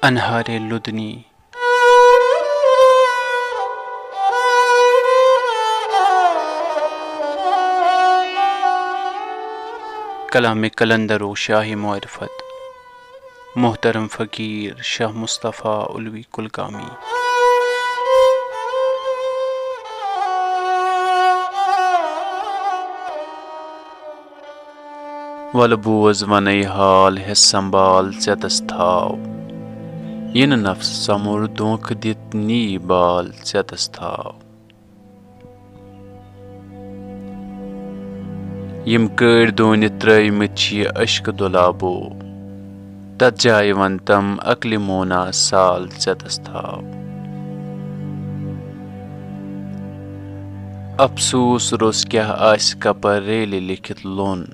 अनहारे ludni कलाम कलंदर व शाही मुआरफत मोहतरम फ़कीर शाह मुस्तफा उल्वी कुलगामी। वल बोज वनै हाल है संभाल चेतस थाव इन नफ्स समूर दोख दित नी बाल चेतस थाव। यम कड़ दोन त्रमित अश्क दुलाबो तथ जाय वन तम अकल मोना साल चेतस थाव। अफसूस रोस क्या आस कपर रेल लिखित लोन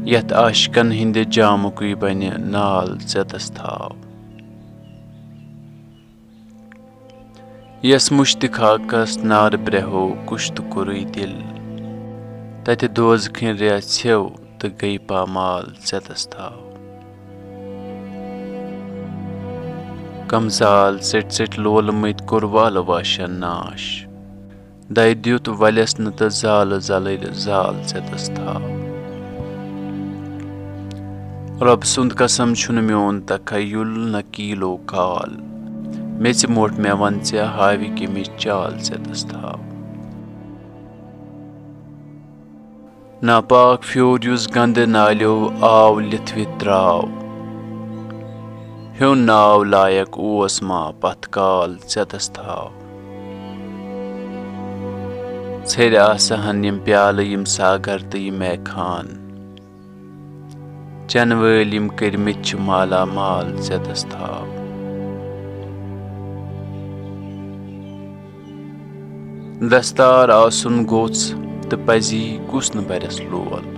यथ आशिकन हिंद जामुक बन नाल चेतस थाव। यस मुश्तिखाकस नार ब्रहो कुश्त कुरुई दिल तथ दोजखिन रे छेव तो गई पामाल चेतस थाव। कमजाल सिट सिट लोलमित कुरवाल वाशन नाश दय द्युत वलस न तो जाल जलर जाल चेतस थाव। रब सुंद कसम छुन म्योन तखयुल न कीलो काल मेच मोट मे वन चे हावि किमि चाल चेतस थाव। नापाक फ्योर युस गंद नाल्यो आव लिथवि द्राव ह्युन नाव लायक ओस मा पथकाल चेतस थाव। छेर आसहन यम प्याल यम सागर तो यम खान चन वल यम करमित माला माल चेतस थाव। दस्तार आसुन गोच तो पजी कुस न बरस लोल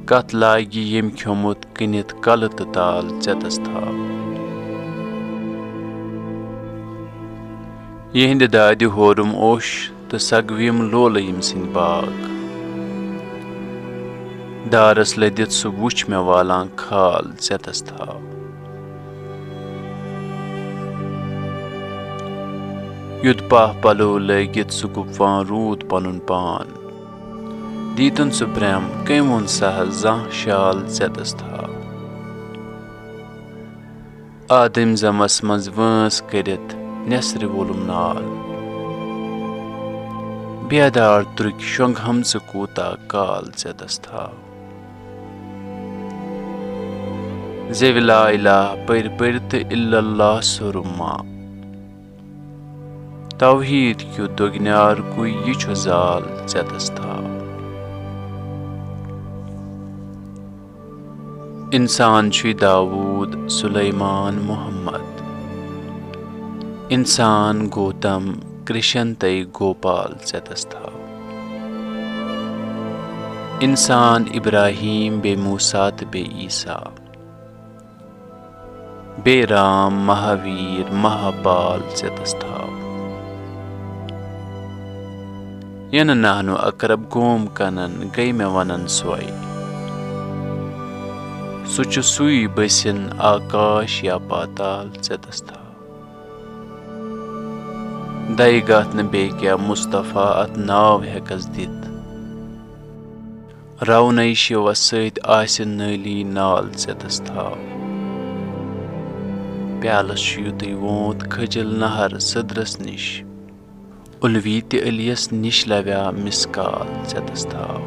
कत लागी यम खियोमुत कनित कल तो ताल चेतस थाव। यहिंद दादि होरुम ओश तो सगविम लोल यम सिंद बाग दारस लदित सु वुच मे वालां खाल चेतस थाव। युद पाह पलो लगित सु गुपवां रूद पनुन पान दीतन सु ब्रह्म कमुन सह जह शाल चेतस थाव। आदम जमस मज वंस करित नेसर वोलुम नाल बेदार त्रुक शोंग हमस कूता काल चेतस थाव। जेव ला इलाह पर परत इल्लल्लाह सुरुमा तौहीद क्यु दुगन्यार कुई ये छु जाल चेतस थाव। इंसान छु दाऊद सुलेमान मोहम्मद इंसान गौतम कृष्ण तई गोपाल चेतस थाव। इंसान इब्राहिम बे मूसा त बे ईसा बे राम महावीर महापाल चेतस थाव। यन नाहनु अकरब गोम कनन गई मे वनन सोय सुच सुई बसिन आकाश या पाताल चेतस थाव। दय गत न बे क्या मुस्तफा अत नाव हेकस दित रवनै शिव सत आसिन नली नाल चेतस थाव। प्यालस युत वोत खजल नहर सदरस निश उल्वी ते अलियस निश लव्या मिसकाल चेतस थाव।